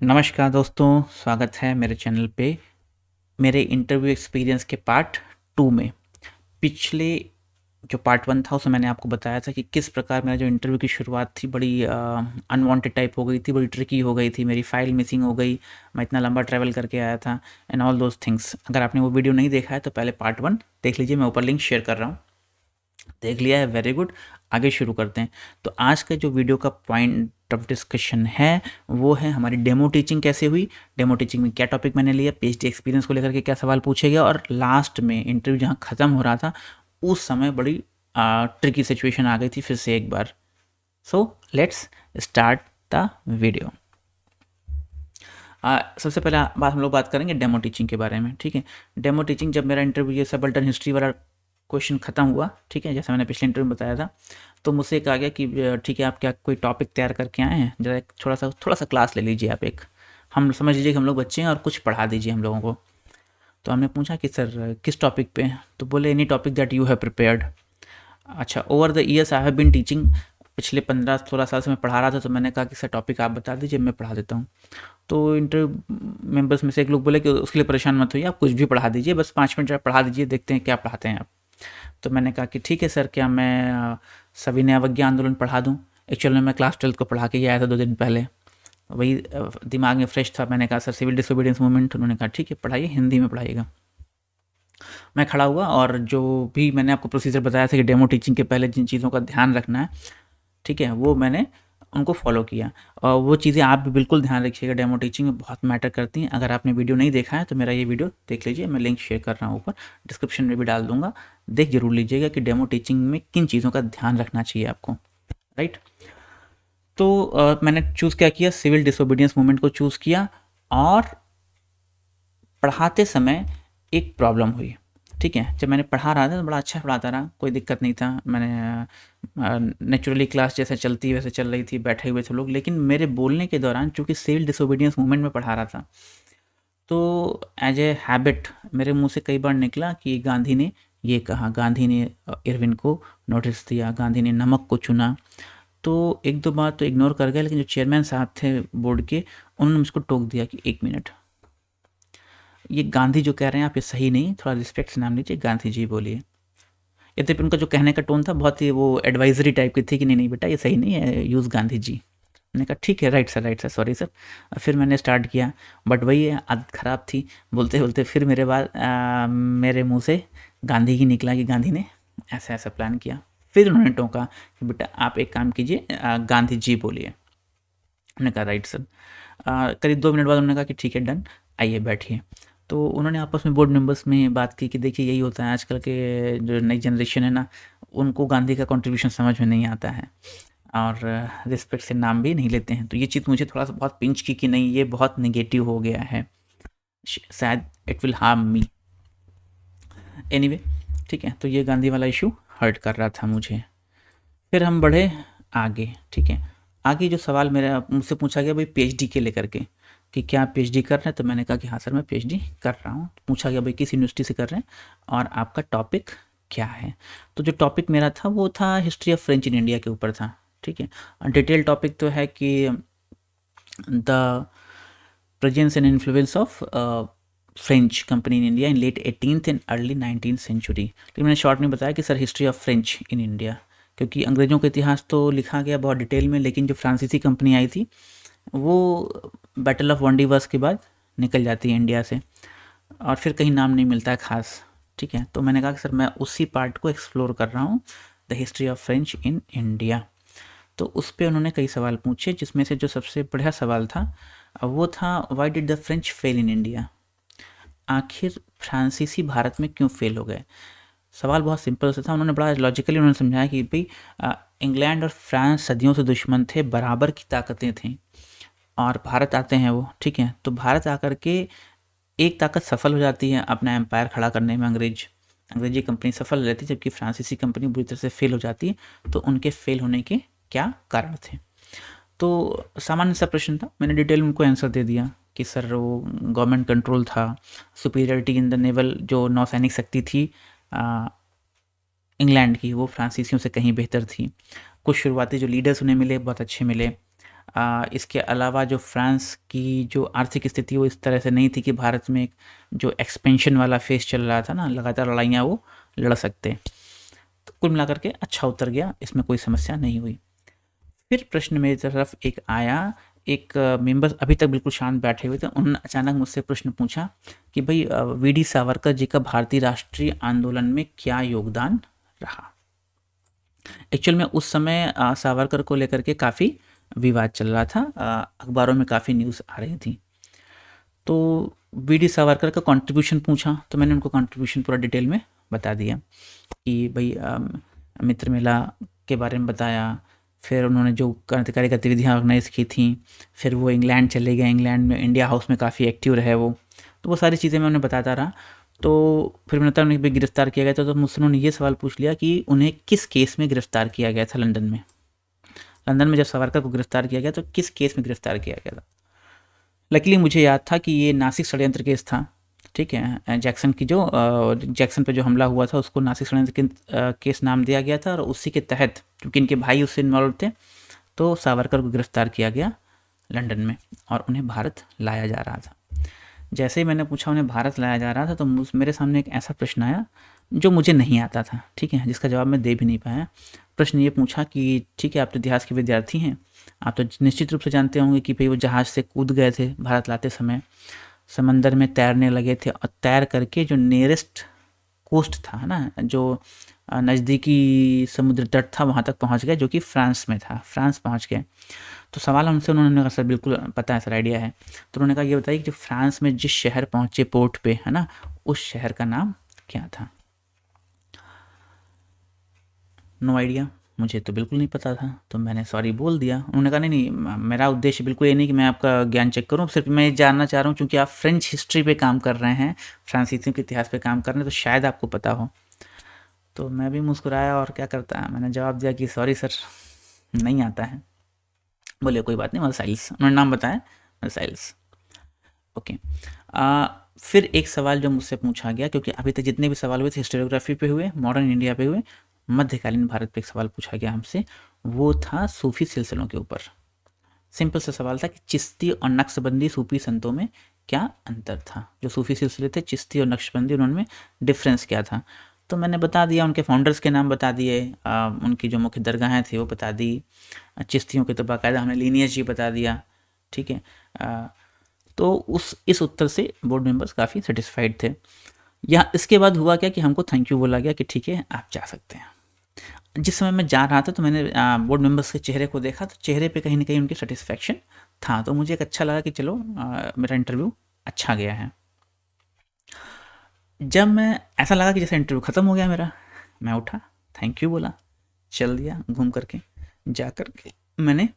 नमस्कार दोस्तों, स्वागत है मेरे चैनल पे मेरे इंटरव्यू एक्सपीरियंस के पार्ट 2 में। पिछले जो पार्ट 1 था उसमें मैंने आपको बताया था कि किस प्रकार मेरा जो इंटरव्यू की शुरुआत थी बड़ी अनवांटेड टाइप हो गई थी, बड़ी ट्रिकी हो गई थी, मेरी फ़ाइल मिसिंग हो गई, मैं इतना लंबा ट्रैवल करके आया था एंड ऑल दोज़ थिंग्स। अगर आपने वो वीडियो नहीं देखा है तो पहले पार्ट 1 देख लीजिए, मैं ऊपर लिंक शेयर कर रहा हूँ। देख लिया है, वेरी गुड। आगे शुरू करते हैं। तो आज का जो वीडियो का पॉइंट ऑफ डिस्कशन है वो है हमारी डेमो टीचिंग कैसे हुई, डेमो टीचिंग में क्या टॉपिक मैंने लिया, पीएचडी एक्सपीरियंस को लेकर के क्या सवाल पूछे गया, और लास्ट में इंटरव्यू जहाँ ख़त्म हो रहा था उस समय बड़ी ट्रिकी सिचुएशन आ गई थी फिर से एक बार। So let's start the video. सबसे पहले बात हम लोग बात करेंगे डेमो टीचिंग के बारे में, ठीक है। डेमो टीचिंग, जब मेरा इंटरव्यू ये सबल्टन हिस्ट्री वाला क्वेश्चन खत्म हुआ, ठीक है, जैसा मैंने पिछले इंटरव्यू में बताया था, तो मुझसे कहा गया कि ठीक है, आप क्या कोई टॉपिक तैयार करके आए हैं, जरा एक थोड़ा सा क्लास ले लीजिए आप एक, हम समझ लीजिए कि हम लोग बच्चे हैं और कुछ पढ़ा दीजिए हम लोगों को। तो हमने पूछा कि सर किस टॉपिक पे, तो बोले any topic that you have prepared. अच्छा, over the years I have been teaching, पिछले 15-16 साल से मैं पढ़ा रहा था, तो मैंने कहा कि सर टॉपिक आप बता दीजिए, मैं पढ़ा देता हूँ। तो इंटरव्यू मेंबर्स में से एक लोग बोले कि उसके लिए परेशान मत होइए, आप कुछ भी पढ़ा दीजिए, बस 5 मिनट आप पढ़ा दीजिए, देखते हैं क्या पढ़ाते हैं आप। तो मैंने कहा कि ठीक है सर, क्या मैं सविनय अवज्ञा आंदोलन पढ़ा दूँ। एक्चुअल में मैं क्लास 12 को पढ़ा के ही आया था 2 दिन पहले, वही दिमाग में फ्रेश था। मैंने कहा सर सिविल डिसोबीडियंस मूवमेंट, उन्होंने कहा ठीक है पढ़ाइए, हिंदी में पढ़ाइएगा। मैं खड़ा हुआ और जो भी मैंने आपको प्रोसीजर बताया था कि डेमो टीचिंग के पहले जिन चीज़ों का ध्यान रखना है, ठीक है, वो मैंने उनको फॉलो किया। और वो चीज़ें आप भी बिल्कुल ध्यान रखिएगा, डेमो टीचिंग में बहुत मैटर करती हैं। अगर आपने वीडियो नहीं देखा है तो मेरा ये वीडियो देख लीजिए, मैं लिंक शेयर कर रहा हूँ ऊपर, डिस्क्रिप्शन में भी डाल दूंगा, देख जरूर लीजिएगा कि डेमो टीचिंग में किन चीज़ों का ध्यान रखना चाहिए आपको, राइट। तो मैंने चूज़ क्या किया, सिविल डिसोबीडियंस मूवमेंट को चूज़ किया। और पढ़ाते समय एक प्रॉब्लम हुई, ठीक है। जब मैंने पढ़ा रहा था तो बड़ा अच्छा पढ़ाता रहा, कोई दिक्कत नहीं था। मैंने नेचुरली क्लास जैसे चलती वैसे चल रही थी, बैठे हुए थे लोग, लेकिन मेरे बोलने के दौरान चूँकि सिविल डिसोबीडियंस मूवमेंट में पढ़ा रहा था, तो एज ए हैबिट मेरे मुंह से कई बार निकला कि गांधी ने ये कहा, गांधी ने इरविन को नोटिस दिया, गांधी ने नमक को चुना। तो एक दो बार तो इग्नोर कर गया, लेकिन जो चेयरमैन साहब थे बोर्ड के, उन्होंने मुझको टोक दिया कि 1 मिनट, ये गांधी जो कह रहे हैं आप ये सही नहीं, थोड़ा रिस्पेक्ट से नाम लीजिए, गांधी जी बोलिए। यद्यपि उनका जो कहने का टोन था बहुत ही वो एडवाइजरी टाइप की थी कि नहीं नहीं बेटा ये सही नहीं है, यूज़ गांधी जी। मैंने कहा ठीक है, राइट सर, सॉरी सर। फिर मैंने स्टार्ट किया, बट वही है, आदत ख़राब थी, बोलते बोलते फिर मेरे बाद मेरे मुंह से गांधी ही निकला कि गांधी ने ऐसा ऐसा प्लान किया। फिर उन्होंने टोका कि बेटा आप एक काम कीजिए, गांधी जी बोलिए। मैंने कहा राइट सर। करीब 2 मिनट बाद उन्होंने कहा कि ठीक है डन, आइए बैठिए। तो उन्होंने आपस में बोर्ड मेंबर्स में बात की कि देखिए यही होता है, आजकल के जो नई जनरेशन है ना, उनको गांधी का कंट्रीब्यूशन समझ में नहीं आता है और रिस्पेक्ट से नाम भी नहीं लेते हैं। तो ये चीज़ मुझे थोड़ा सा बहुत पिंच की कि नहीं ये बहुत नेगेटिव हो गया है, शायद it will harm me. Anyway, ठीक है, तो ये गांधी वाला इशू हर्ट कर रहा था मुझे। फिर हम बढ़े आगे, ठीक है। आगे जो सवाल मेरा मुझसे पूछा गया भाई पीएचडी के लेकर के, कि क्या आप पीएचडी कर रहे हैं, तो मैंने कहा कि हाँ सर मैं पीएचडी कर रहा हूँ। पूछा गया भाई किस यूनिवर्सिटी से कर रहे हैं और आपका टॉपिक क्या है। तो जो टॉपिक मेरा था वो था history of French in India के ऊपर था, ठीक है। डिटेल टॉपिक तो है कि the presence and influence of French company in India in late 18th and early 19th century. लेकिन मैंने शॉर्ट में बताया कि sir history of French in India, क्योंकि अंग्रेज़ों का इतिहास तो लिखा गया बहुत डिटेल में, लेकिन जो फ्रांसीसी कंपनी आई थी वो बैटल ऑफ वांडीवर्स के बाद निकल जाती है इंडिया से, और फिर कहीं नाम नहीं मिलता है ख़ास, ठीक है। तो मैंने कहा कि सर मैं उसी पार्ट को एक्सप्लोर कर रहा हूँ, the history of French in India. तो उस पे उन्होंने कई सवाल पूछे, जिसमें से जो सबसे बढ़िया सवाल था वो था why did the French fail in India, आखिर फ्रांसीसी भारत में क्यों फेल हो गए। सवाल बहुत सिंपल सा था, उन्होंने बड़ा लॉजिकली उन्होंने समझाया कि भाई इंग्लैंड और फ्रांस सदियों से दुश्मन थे, बराबर की ताकतें थीं, और भारत आते हैं वो, ठीक है, तो भारत आकर के एक ताकत सफल हो जाती है अपना एम्पायर खड़ा करने में, अंग्रेजी कंपनी सफल रहती है, जबकि फ्रांसीसी कंपनी बुरी तरह से फेल हो जाती है। तो उनके फेल होने के क्या कारण थे। तो सामान्य सा प्रश्न था, मैंने डिटेल में उनको आंसर दे दिया कि सर वो गवर्नमेंट कंट्रोल था, सुपीरियरिटी इन द नेवल, जो नौसैनिक शक्ति थी इंग्लैंड की, वो फ्रांसीसियों से कहीं बेहतर थी। कुछ शुरुआती जो लीडर्स उन्हें मिले बहुत अच्छे मिले, इसके अलावा जो फ्रांस की जो आर्थिक स्थिति वो इस तरह से नहीं थी कि भारत में एक जो एक्सपेंशन वाला फेस चल रहा था ना, लगातार लड़ाइयाँ वो लड़ सकते। तो कुल मिलाकर के अच्छा उतर गया, इसमें कोई समस्या नहीं हुई। फिर प्रश्न मेरी तरफ एक आया, एक मेंबर अभी तक बिल्कुल शांत बैठे हुए थे, उन्होंने अचानक मुझसे प्रश्न पूछा कि भाई वीडी सावरकर जी का भारतीय राष्ट्रीय आंदोलन में क्या योगदान रहा। एक्चुअल में उस समय सावरकर को लेकर के काफ़ी विवाद चल रहा था, अखबारों में काफ़ी न्यूज़ आ रही थी। तो वीडी सावरकर का कंट्रीब्यूशन पूछा, तो मैंने उनको कंट्रीब्यूशन पूरा डिटेल में बता दिया कि भाई मित्र मेला के बारे में बताया, फिर उन्होंने जो क्रांतिकारी गतिविधियाँ ऑर्गेनाइज़ की थी, फिर वो इंग्लैंड चले गए, इंग्लैंड में इंडिया हाउस में काफ़ी एक्टिव रहे वो, तो वो सारी चीज़ें मैं उन्हें बताता रहा। तो फिर मैंने उन्हें भी गिरफ्तार किया गया था, तो मुझसे उन्होंने ये सवाल पूछ लिया कि उन्हें किस केस में गिरफ्तार किया गया था लंदन में। लंदन में जब सावरकर को गिरफ्तार किया गया तो किस केस में गिरफ्तार किया गया था। लकीली मुझे याद था कि ये नासिक षड्यंत्र केस था, ठीक है। जैक्सन की जो जैक्सन पे जो हमला हुआ था उसको नासिक षड्यंत्र केस नाम दिया गया था, और उसी के तहत क्योंकि इनके भाई उससे इन्वॉल्व थे, तो सावरकर को गिरफ्तार किया गया लंदन में और उन्हें भारत लाया जा रहा था। जैसे ही मैंने पूछा उन्हें भारत लाया जा रहा था, तो मेरे सामने एक ऐसा प्रश्न आया जो मुझे नहीं आता था, ठीक है, जिसका जवाब मैं दे भी नहीं पाया। प्रश्न ये पूछा कि ठीक है, आप तो इतिहास के विद्यार्थी हैं, आप तो निश्चित रूप से जानते होंगे कि भाई वो जहाज़ से कूद गए थे भारत लाते समय, समंदर में तैरने लगे थे और तैर करके जो नियरेस्ट कोस्ट था ना, जो नज़दीकी समुद्र तट था, वहाँ तक पहुँच गए, जो कि फ्रांस में था, फ्रांस पहुँच गए। तो सवाल हमसे उन्होंने कहा सर बिल्कुल पता है सर, आइडिया है। तो उन्होंने कहा ये बताइए कि जो फ्रांस में जिस शहर पहुँचे पोर्ट पे, है ना, उस शहर का नाम क्या था। नो आइडिया, मुझे तो बिल्कुल नहीं पता था, तो मैंने सॉरी बोल दिया। उन्होंने कहा नहीं नहीं, मेरा उद्देश्य बिल्कुल ये नहीं कि मैं आपका ज्ञान चेक करूं, सिर्फ मैं ये जानना चाह रहा हूं क्योंकि आप फ्रेंच हिस्ट्री पे काम कर रहे हैं, फ्रांसीसियों के इतिहास पे काम कर रहे हैं, तो शायद आपको पता हो। तो मैं भी मुस्कुराया और क्या करता, मैंने जवाब दिया कि सॉरी सर, नहीं आता है। बोले कोई बात नहीं, वर्साइल्स, उन्होंने नाम बताया, वर्साइल्स। ओके। फिर एक सवाल जो मुझसे पूछा गया, क्योंकि अभी तक जितने भी सवाल हुए थे हिस्टोरियोग्राफी पे हुए, मॉडर्न इंडिया पे हुए, मध्यकालीन भारत पे एक सवाल पूछा गया हमसे, वो था सूफी सिलसिलों के ऊपर। सिंपल सा सवाल था कि चिश्ती और नक्शबंदी सूफी संतों में क्या अंतर था। जो सूफी सिलसिले थे चिश्ती और नक्शबंदी, उनमें डिफरेंस क्या था। तो मैंने बता दिया, उनके फाउंडर्स के नाम बता दिए, उनकी जो मुख्य दरगाहें थी वो बता दी, चिश्तियों के तो बाकायदा हमने लीनियज ही बता दिया, ठीक है। तो इस उत्तर से बोर्ड मेंबर्स काफ़ी सेटिस्फाइड थे। या इसके बाद हुआ क्या कि हमको थैंक यू बोला गया कि ठीक है आप जा सकते हैं। जिस समय मैं जा रहा था तो मैंने बोर्ड मेंबर्स के चेहरे को देखा, तो चेहरे पे कहीं ना कहीं उनकी सेटिस्फैक्शन था, तो मुझे एक अच्छा लगा कि चलो मेरा इंटरव्यू अच्छा गया है। जब मैं ऐसा लगा कि जैसे इंटरव्यू ख़त्म हो गया मेरा, मैं उठा, थैंक यू बोला, चल दिया घूम करके, जा कर के मैंने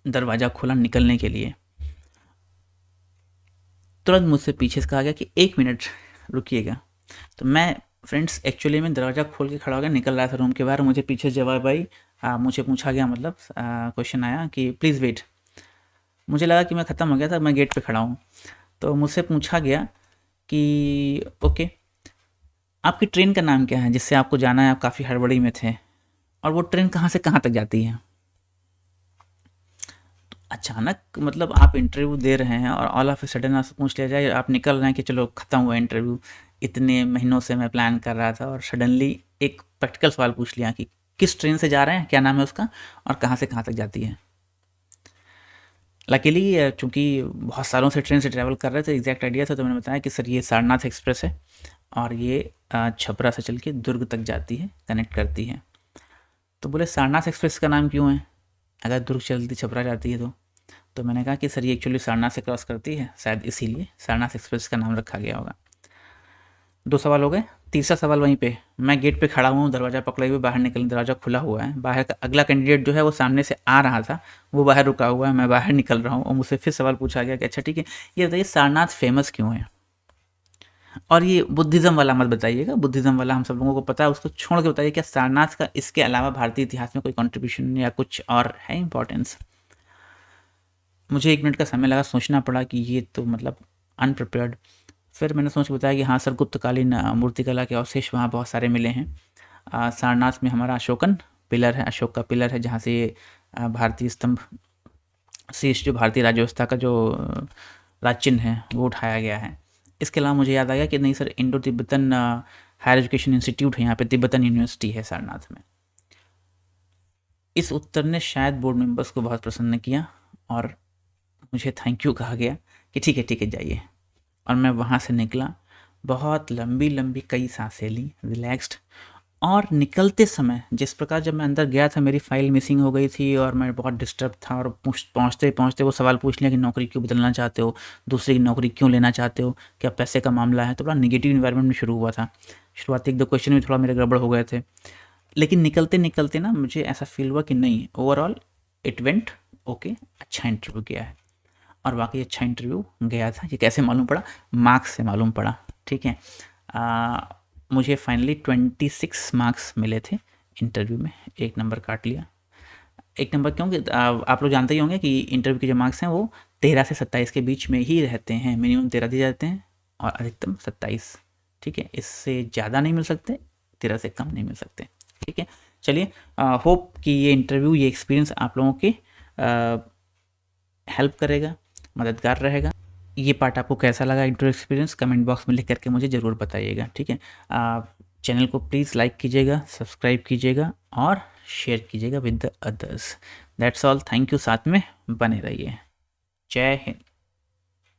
दरवाज़ा खोला निकलने के लिए। तुरंत मुझसे पीछे से कहा गया कि 1 मिनट रुकिएगा। तो मैं फ्रेंड्स एक्चुअली में दरवाज़ा खोल के खड़ा हो गया, निकल रहा था रूम के बाहर, मुझे पीछे जवाब आई, मुझे पूछा गया, मतलब क्वेश्चन आया कि प्लीज़ वेट। मुझे लगा कि मैं ख़त्म हो गया था, मैं गेट पे खड़ा हूँ। तो मुझसे पूछा गया कि ओके, आपकी ट्रेन का नाम क्या है जिससे आपको जाना है, आप काफ़ी हड़बड़ी में थे, और वो ट्रेन कहाँ से कहाँ तक जाती है। अचानक मतलब आप इंटरव्यू दे रहे हैं और ऑल ऑफ ए सडन आपसे पूछ लिया जाए, आप निकल रहे हैं कि चलो ख़त्म हुआ इंटरव्यू, इतने महीनों से मैं प्लान कर रहा था, और सडनली एक प्रैक्टिकल सवाल पूछ लिया कि किस ट्रेन से जा रहे हैं, क्या नाम है उसका, और कहाँ से कहाँ तक जाती है। लकीली चूँकि बहुत सालों से ट्रेन से ट्रैवल कर रहे थे, एग्जैक्ट आइडिया था, तो मैंने बताया कि सर ये सारनाथ एक्सप्रेस है और ये छपरा से चल के दुर्ग तक जाती है, कनेक्ट करती है। तो बोले सारनाथ एक्सप्रेस का नाम क्यों है, अगर दुर्ग चलती छपरा जाती है तो मैंने कहा कि सर ये एक्चुअली सारनाथ से क्रॉस करती है, शायद इसीलिए सारनाथ एक्सप्रेस का नाम रखा गया होगा। 2 सवाल हो गए। तीसरा सवाल वहीं पे, मैं गेट पे खड़ा हुआ हूँ, दरवाज़ा पकड़े हुए बाहर निकलने, दरवाज़ा खुला हुआ है, बाहर का अगला कैंडिडेट जो है वो सामने से आ रहा था, वो बाहर रुका हुआ है, मैं बाहर निकल रहा हूँ, और मुझसे फिर सवाल पूछा गया कि अच्छा ठीक है, ये बताइए सारनाथ फेमस क्यों है। और ये बुद्धिज़्म वाला मत बताइएगा, बुद्धिज़्म वाला हम सब लोगों को पता है, उसको छोड़ के बताइए क्या सारनाथ का इसके अलावा भारतीय इतिहास में कोई कंट्रीब्यूशन या कुछ और है इंपॉर्टेंस। मुझे 1 मिनट का समय लगा, सोचना पड़ा कि ये तो मतलब अनप्रिपेयर्ड। फिर मैंने सोच के बताया कि हाँ सर, गुप्तकालीन मूर्तिकला के अवशेष वहाँ बहुत सारे मिले हैं। सारनाथ में हमारा अशोकन पिलर है, अशोक का पिलर है, जहाँ से भारतीय स्तंभ शीर्ष जो भारतीय राज्य व्यवस्था का जो राज चिन्ह है वो उठाया गया है। इसके अलावा मुझे याद आ गया कि नहीं sir, Indo Tibetan higher education institute है यहाँ पे, तिब्बतन यूनिवर्सिटी है सारनाथ में। इस उत्तर ने शायद बोर्ड मेंबर्स को बहुत प्रसन्न किया और मुझे थैंक यू कहा गया कि ठीक है जाइए। और मैं वहाँ से निकला, बहुत लंबी लंबी कई सांसें ली, रिलैक्स्ड। और निकलते समय जिस प्रकार जब मैं अंदर गया था, मेरी फ़ाइल मिसिंग हो गई थी और मैं बहुत डिस्टर्ब था, और पहुँचते पहुँचते वो सवाल पूछ लिया कि नौकरी क्यों बदलना चाहते हो, दूसरी नौकरी क्यों लेना चाहते हो, क्या पैसे का मामला है। तो बड़ा निगेटिव इन्वायरमेंट में शुरू हुआ था। शुरुआती 1-2 क्वेश्चन में थोड़ा मेरे गड़बड़ हो गए थे, लेकिन निकलते निकलते ना मुझे ऐसा फील हुआ कि नहीं, ओवरऑल इट वेंट ओके, अच्छा इंटरव्यू गया है। और वाकई अच्छा इंटरव्यू गया था। ये कैसे मालूम पड़ा? मार्क्स से मालूम पड़ा। ठीक है, मुझे फाइनली 26 मार्क्स मिले थे इंटरव्यू में, 1 नंबर काट लिया। 1 नंबर क्यों कि आप लोग जानते ही होंगे कि इंटरव्यू के जो मार्क्स हैं वो 13 से 27 के बीच में ही रहते हैं। मिनिमम 13 दिए जाते हैं और अधिकतम 27। ठीक है, इससे ज़्यादा नहीं मिल सकते, 13 से कम नहीं मिल सकते। ठीक है, चलिए, होप कि ये इंटरव्यू, ये एक्सपीरियंस आप लोगों के हेल्प करेगा, मददगार रहेगा। ये पार्ट आपको कैसा लगा इंटरव्यू एक्सपीरियंस, कमेंट बॉक्स में लिख करके मुझे ज़रूर बताइएगा। ठीक है, आप चैनल को प्लीज़ लाइक कीजिएगा, सब्सक्राइब कीजिएगा और शेयर कीजिएगा with the others. That's all, thank you, साथ में बने रहिए। जय हिंद।